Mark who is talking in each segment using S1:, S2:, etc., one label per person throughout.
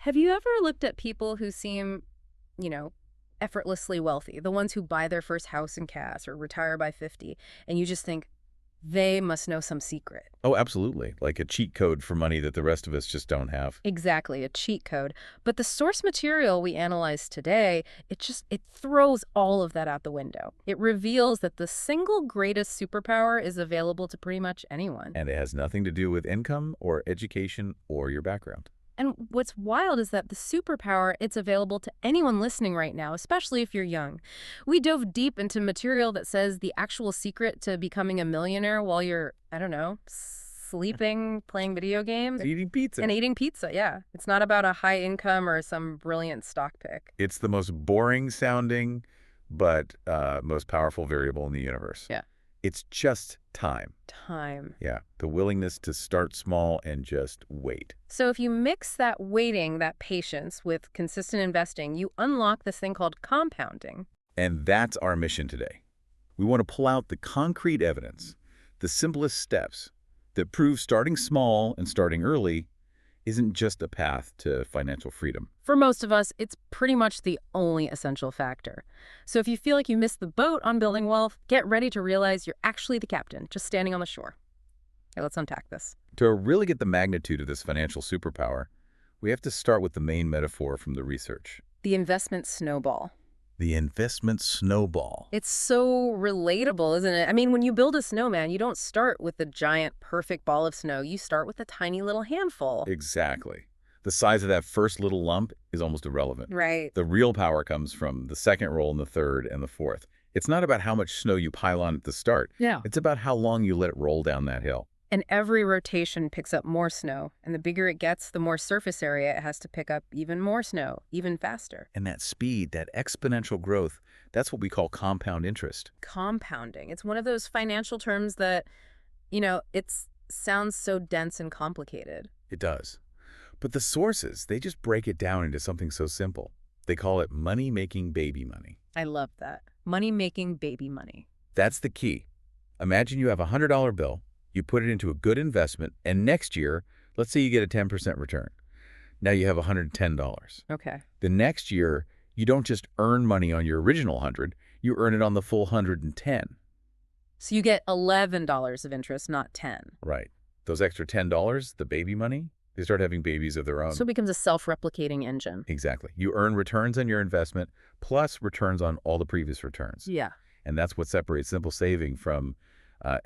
S1: Have you ever looked at people who seem, you know, effortlessly wealthy, the ones who buy their first house in cash or retire by 50, and you just think they must know some secret?
S2: Oh, absolutely. Like a cheat code for money that the rest of us just don't have.
S1: Exactly, a cheat code. But the source material we analyze today, it throws all of that out the window. It reveals that the single greatest superpower is available to pretty much anyone.
S2: And it has nothing to do with income or education or your background.
S1: And what's wild is that the superpower, it's available to anyone listening right now, especially if you're young. We dove deep into material that says the actual secret to becoming a millionaire while you're, I don't know, sleeping, playing video games,
S2: Eating pizza.
S1: and eating pizza, yeah. It's not about a high income or some brilliant stock pick.
S2: It's the most boring sounding, but most powerful variable in the universe.
S1: Yeah.
S2: It's just time.
S1: Time.
S2: Yeah. The willingness to start small and just wait.
S1: So if you mix that waiting, that patience, with consistent investing, you unlock this thing called compounding.
S2: And that's our mission today. We want to pull out the concrete evidence, the simplest steps that prove starting small and starting early isn't just a path to financial freedom.
S1: For most of us, it's pretty much the only essential factor. So if you feel like you missed the boat on building wealth, get ready to realize you're actually the captain, just standing on the shore. Okay, let's unpack this.
S2: To really get the magnitude of this financial superpower, we have to start with the main metaphor from the research.
S1: The investment snowball.
S2: The investment snowball.
S1: It's so relatable, isn't it? I mean, when you build a snowman, you don't start with the giant, perfect ball of snow. You start with a tiny little handful.
S2: Exactly. The size of that first little lump is almost irrelevant.
S1: Right.
S2: The real power comes from the second roll and the third and the fourth. It's not about how much snow you pile on at the start.
S1: Yeah.
S2: It's about how long you let it roll down that hill.
S1: And every rotation picks up more snow. And the bigger it gets, the more surface area it has to pick up even more snow, even faster.
S2: And that speed, that exponential growth, that's what we call compound interest.
S1: Compounding. It's one of those financial terms that, it sounds so dense and complicated.
S2: It does. But the sources, they just break it down into something so simple. They call it money-making baby money.
S1: I love that. Money-making baby money.
S2: That's the key. Imagine you have a $100 bill. You put it into a good investment, and next year, let's say you get a 10% return. Now you have $110.
S1: Okay.
S2: The next year, you don't just earn money on your original 100, you earn it on the full 110.
S1: So you get $11 of interest, not 10.
S2: Right. Those extra $10, the baby money, they start having babies of their own.
S1: So it becomes a self-replicating engine.
S2: Exactly. You earn returns on your investment, plus returns on all the previous returns.
S1: Yeah.
S2: And that's what separates simple saving from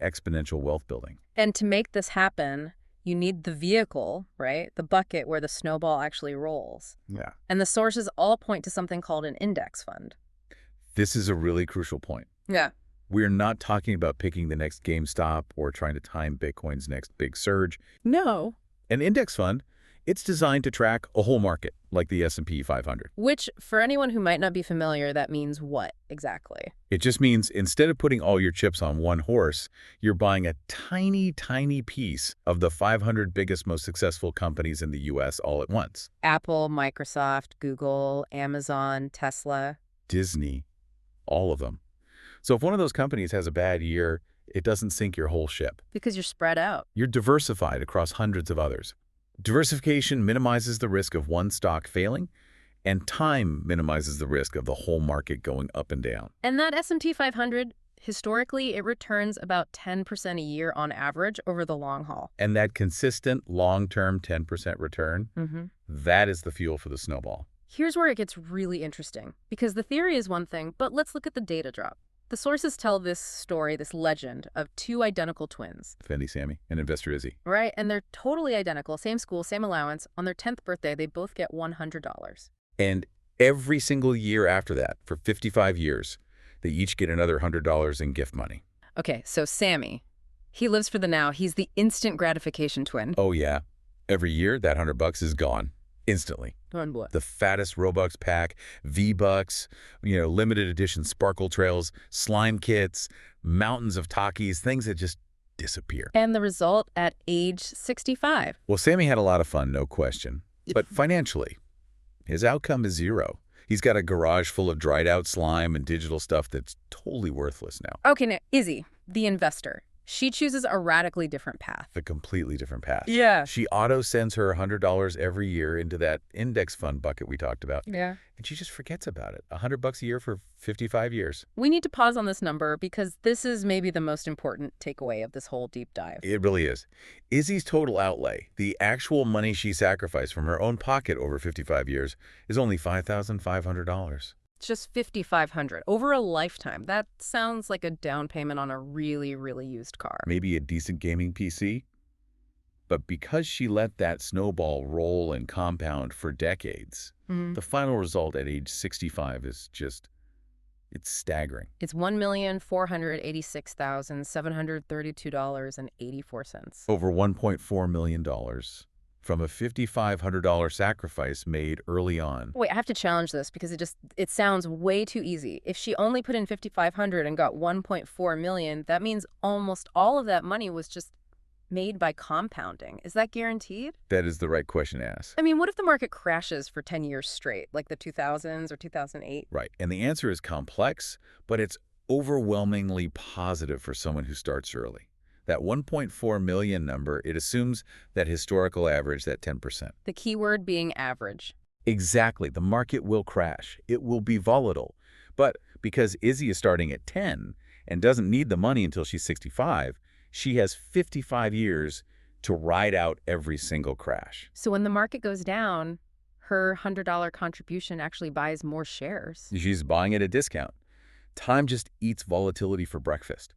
S2: exponential wealth building.
S1: And to make this happen, you need the vehicle, right? The bucket where the snowball actually rolls.
S2: Yeah.
S1: And the sources all point to something called an index fund.
S2: This is a really crucial point.
S1: Yeah.
S2: We're not talking about picking the next GameStop or trying to time Bitcoin's next big surge.
S1: No.
S2: An index fund, it's designed to track a whole market, like the S&P 500.
S1: Which, for anyone who might not be familiar, that means what exactly?
S2: It just means instead of putting all your chips on one horse, you're buying a tiny, tiny piece of the 500 biggest, most successful companies in the U.S. all at once.
S1: Apple, Microsoft, Google, Amazon, Tesla.
S2: Disney, all of them. So if one of those companies has a bad year, it doesn't sink your whole ship.
S1: Because you're spread out.
S2: You're diversified across hundreds of others. Diversification minimizes the risk of one stock failing, and time minimizes the risk of the whole market going up and down.
S1: And that S&P 500, historically, it returns about 10% a year on average over the long haul.
S2: And that consistent long-term 10% return, that is the fuel for the snowball.
S1: Here's where it gets really interesting, because the theory is one thing, but let's look at the data drop. The sources tell this story, this legend, of two identical twins.
S2: Fendi Sammy and Investor Izzy.
S1: Right? And they're totally identical, same school, same allowance. On their 10th birthday, they both get $100.
S2: And every single year after that, for 55 years, they each get another $100 in gift money.
S1: Okay, so Sammy, he lives for the now. He's the instant gratification twin.
S2: Oh, yeah. Every year, that $100 is gone. Instantly.
S1: On what?
S2: The fattest Robux pack, V-Bucks, limited edition sparkle trails, slime kits, mountains of Takis, things that just disappear.
S1: And the result at age 65.
S2: Well, Sammy had a lot of fun, no question. But financially, his outcome is zero. He's got a garage full of dried out slime and digital stuff that's totally worthless now.
S1: Okay, now, Izzy, the investor. She chooses a radically different path.
S2: A completely different path.
S1: Yeah.
S2: She auto-sends her $100 every year into that index fund bucket we talked about,
S1: Yeah.
S2: and she just forgets about it. $100 a year for 55 years.
S1: We need to pause on this number because this is maybe the most important takeaway of this whole deep dive.
S2: It really is. Izzy's total outlay, the actual money she sacrificed from her own pocket over 55 years, is only $5,500.
S1: It's just $5,500 over a lifetime. That sounds like a down payment on a really, really used car.
S2: Maybe a decent gaming PC? But because she let that snowball roll and compound for decades, the final result at age 65 is just, it's staggering.
S1: It's $1,486,732.84.
S2: Over $1.4 million from a $5,500 sacrifice made early on.
S1: Wait, I have to challenge this because it sounds way too easy. If she only put in $5,500 and got $1.4 million, that means almost all of that money was just made by compounding. Is that guaranteed?
S2: That is the right question to ask.
S1: I mean, what if the market crashes for 10 years straight, like the 2000s or 2008?
S2: Right. And the answer is complex, but it's overwhelmingly positive for someone who starts early. That 1.4 million number, it assumes that historical average, that 10%.
S1: The key word being average.
S2: Exactly. The market will crash. It will be volatile. But because Izzy is starting at 10 and doesn't need the money until she's 65, she has 55 years to ride out every single crash.
S1: So when the market goes down, her $100 contribution actually buys more shares.
S2: She's buying at a discount. Time just eats volatility for breakfast.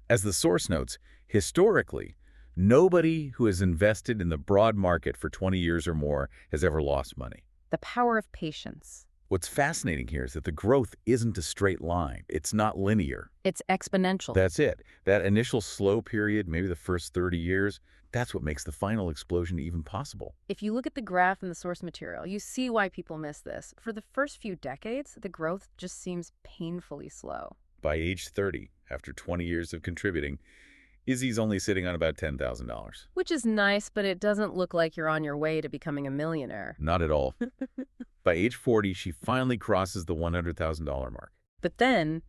S2: As the source notes, historically, nobody who has invested in the broad market for 20 years or more has ever lost money.
S1: The power of patience.
S2: What's fascinating here is that the growth isn't a straight line. It's not linear.
S1: It's exponential.
S2: That's it. That initial slow period, maybe the first 30 years, that's what makes the final explosion even possible.
S1: If you look at the graph in the source material, you see why people miss this. For the first few decades, the growth just seems painfully slow.
S2: By age 30, after 20 years of contributing, Izzy's only sitting on about $10,000.
S1: Which is nice, but it doesn't look like you're on your way to becoming a millionaire.
S2: Not at all. By age 40, she finally crosses the $100,000 mark.
S1: But then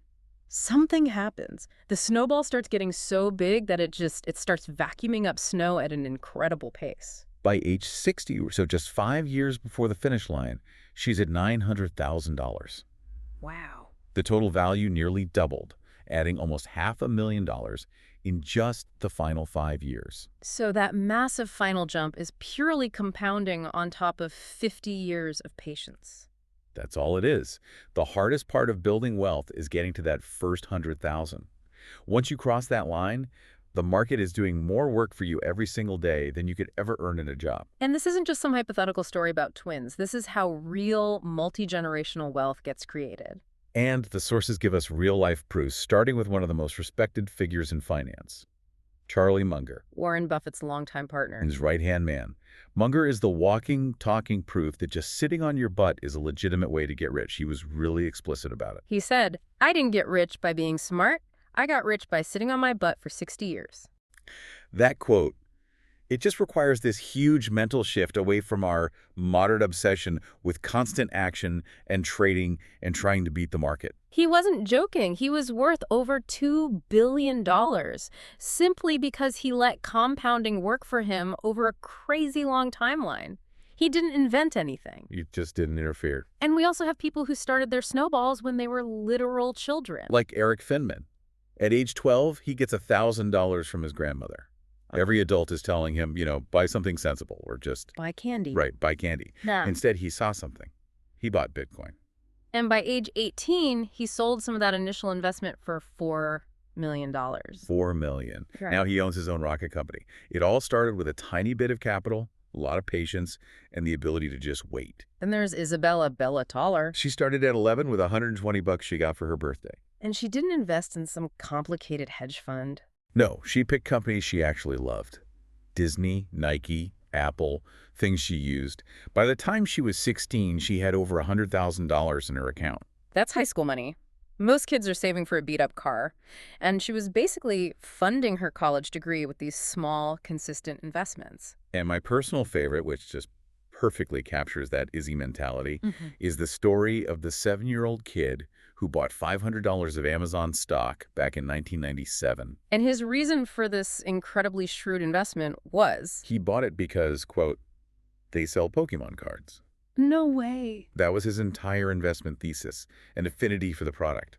S1: something happens. The snowball starts getting so big that it starts vacuuming up snow at an incredible pace.
S2: By age 60, so just 5 years before the finish line, she's at $900,000.
S1: Wow.
S2: The total value nearly doubled, adding almost $500,000 in just the final 5 years.
S1: So that massive final jump is purely compounding on top of 50 years of patience.
S2: That's all it is. The hardest part of building wealth is getting to that first 100,000. Once you cross that line, the market is doing more work for you every single day than you could ever earn in a job.
S1: And this isn't just some hypothetical story about twins. This is how real multi-generational wealth gets created.
S2: And the sources give us real-life proofs, starting with one of the most respected figures in finance, Charlie Munger,
S1: Warren Buffett's longtime partner.
S2: his right-hand man. Munger is the walking, talking proof that just sitting on your butt is a legitimate way to get rich. He was really explicit about it.
S1: He said, "I didn't get rich by being smart. I got rich by sitting on my butt for 60 years.
S2: That quote, it just requires this huge mental shift away from our modern obsession with constant action and trading and trying to beat the market.
S1: He wasn't joking. He was worth over $2 billion simply because he let compounding work for him over a crazy long timeline. He didn't invent anything.
S2: You just didn't interfere.
S1: And we also have people who started their snowballs when they were literal children.
S2: Like Eric Finman. At age 12, he gets $1,000 from his grandmother. Every adult is telling him, buy something sensible or just...
S1: Buy candy.
S2: Right, buy candy.
S1: Nah.
S2: Instead, he saw something. He bought Bitcoin.
S1: And by age 18, he sold some of that initial investment for $4 million.
S2: $4 million.
S1: Right.
S2: Now he owns his own rocket company. It all started with a tiny bit of capital, a lot of patience, and the ability to just wait.
S1: Then there's Isabella Bella Toller.
S2: She started at 11 with $120 she got for her birthday.
S1: And she didn't invest in some complicated hedge fund.
S2: No, she picked companies she actually loved. Disney, Nike, Apple, things she used. By the time she was 16, she had over $100,000 in her account.
S1: That's high school money. Most kids are saving for a beat-up car. And she was basically funding her college degree with these small, consistent investments.
S2: And my personal favorite, which just perfectly captures that Izzy mentality, is the story of the 7-year-old kid who bought $500 of Amazon stock back in 1997.
S1: And his reason for this incredibly shrewd investment was?
S2: He bought it because, quote, they sell Pokemon cards.
S1: No way.
S2: That was his entire investment thesis, an affinity for the product.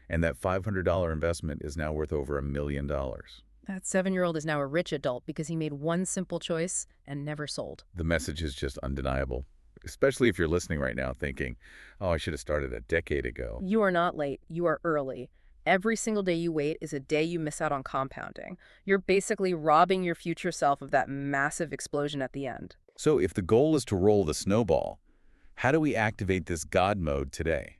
S2: And that $500 investment is now worth over $1 million.
S1: That 7-year-old is now a rich adult because he made one simple choice and never sold.
S2: The message is just undeniable, especially if you're listening right now thinking, oh, I should have started a decade ago.
S1: You are not late. You are early. Every single day you wait is a day you miss out on compounding. You're basically robbing your future self of that massive explosion at the end.
S2: So if the goal is to roll the snowball, how do we activate this God mode today?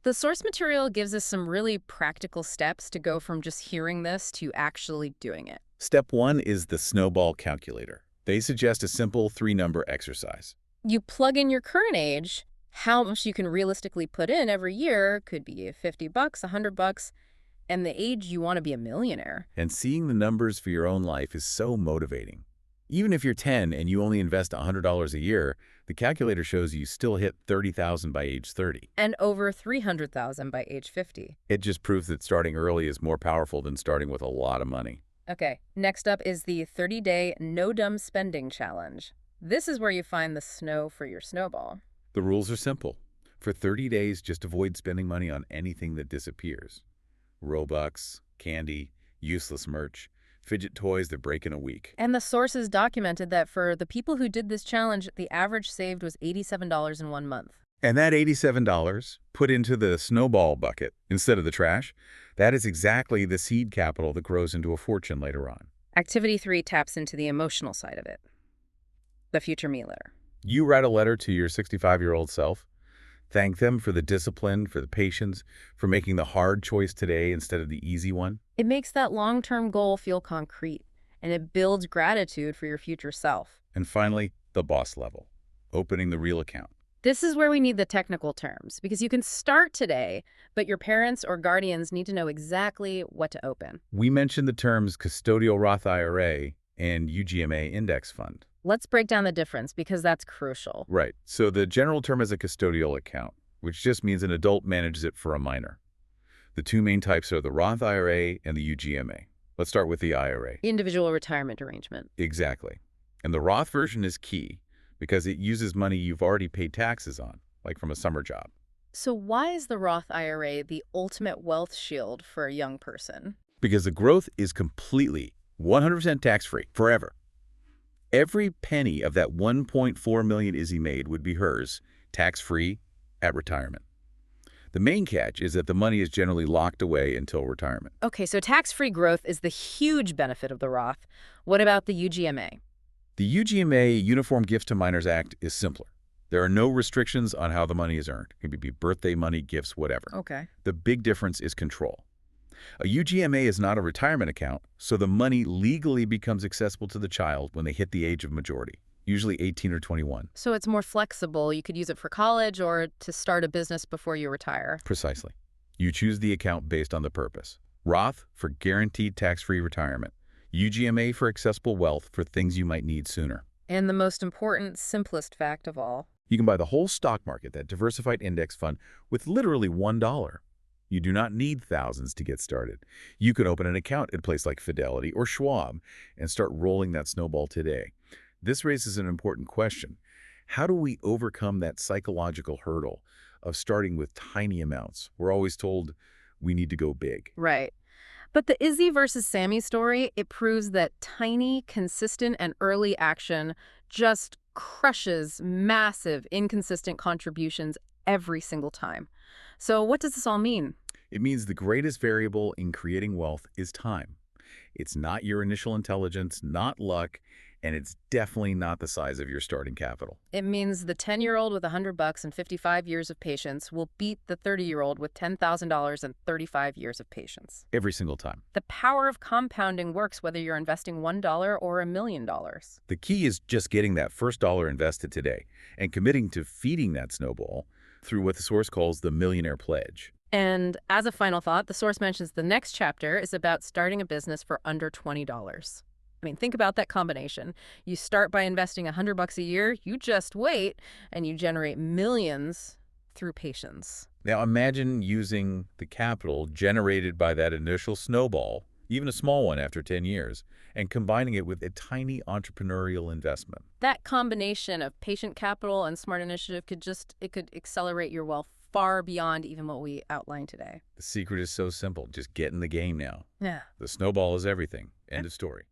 S1: The source material gives us some really practical steps to go from just hearing this to actually doing it.
S2: Step 1 is the Snowball calculator. They suggest a simple 3-number exercise.
S1: You plug in your current age, how much you can realistically put in every year, could be $50, $100, and the age you want to be a millionaire.
S2: And seeing the numbers for your own life is so motivating. Even if you're 10 and you only invest $100 a year, the calculator shows you still hit $30,000 by age 30.
S1: And over $300,000 by age 50.
S2: It just proves that starting early is more powerful than starting with a lot of money.
S1: Okay, next up is the 30-day no dumb spending challenge. This is where you find the snow for your snowball.
S2: The rules are simple. For 30 days, just avoid spending money on anything that disappears. Robux, candy, useless merch, fidget toys that break in a week.
S1: And the sources documented that for the people who did this challenge, the average saved was $87 in 1 month.
S2: And that $87 put into the snowball bucket instead of the trash, that is exactly the seed capital that grows into a fortune later on.
S1: Activity 3 taps into the emotional side of it. The future me letter.
S2: You write a letter to your 65-year-old self. Thank them for the discipline, for the patience, for making the hard choice today instead of the easy one.
S1: It makes that long-term goal feel concrete, and it builds gratitude for your future self.
S2: And finally, the boss level, opening the real account.
S1: This is where we need the technical terms, because you can start today, but your parents or guardians need to know exactly what to open.
S2: We mentioned the terms custodial Roth IRA and UGMA index fund.
S1: Let's break down the difference, because that's crucial.
S2: Right. So the general term is a custodial account, which just means an adult manages it for a minor. The two main types are the Roth IRA and the UGMA. Let's start with the IRA.
S1: Individual retirement arrangement.
S2: Exactly. And the Roth version is key because it uses money you've already paid taxes on, like from a summer job.
S1: So why is the Roth IRA the ultimate wealth shield for a young person?
S2: Because the growth is completely 100% tax-free forever. Every penny of that $1.4 million Izzy made would be hers, tax-free, at retirement. The main catch is that the money is generally locked away until retirement.
S1: Okay, so tax-free growth is the huge benefit of the Roth. What about the UGMA?
S2: The UGMA Uniform Gifts to Minors Act is simpler. There are no restrictions on how the money is earned. It could be birthday money, gifts, whatever.
S1: Okay.
S2: The big difference is control. A UGMA is not a retirement account, so the money legally becomes accessible to the child when they hit the age of majority, usually 18 or 21.
S1: So it's more flexible. You could use it for college or to start a business before you retire.
S2: Precisely. You choose the account based on the purpose. Roth for guaranteed tax-free retirement. UGMA for accessible wealth for things you might need sooner.
S1: And the most important, simplest fact of all.
S2: You can buy the whole stock market, that diversified index fund, with literally $1. You do not need thousands to get started. You can open an account at a place like Fidelity or Schwab and start rolling that snowball today. This raises an important question. How do we overcome that psychological hurdle of starting with tiny amounts? We're always told we need to go big.
S1: Right. But the Izzy versus Sammy story, it proves that tiny, consistent, and early action just crushes massive, inconsistent contributions every single time. So what does this all mean?
S2: It means the greatest variable in creating wealth is time. It's not your initial intelligence, not luck, and it's definitely not the size of your starting capital.
S1: It means the 10-year-old with $100 and 55 years of patience will beat the 30-year-old with $10,000 and 35 years of patience.
S2: Every single time.
S1: The power of compounding works whether you're investing $1 or $1 million.
S2: The key is just getting that first dollar invested today and committing to feeding that snowball through what the source calls the Millionaire Pledge.
S1: And as a final thought, the source mentions the next chapter is about starting a business for under $20. I mean, think about that combination. You start by investing $100 a year, you just wait, and you generate millions through patience.
S2: Now imagine using the capital generated by that initial snowball, even a small one after 10 years, and combining it with a tiny entrepreneurial investment.
S1: That combination of patient capital and smart initiative it could accelerate your wealth far beyond even what we outlined today.
S2: The secret is so simple. Just get in the game now.
S1: Yeah.
S2: The snowball is everything. End of story.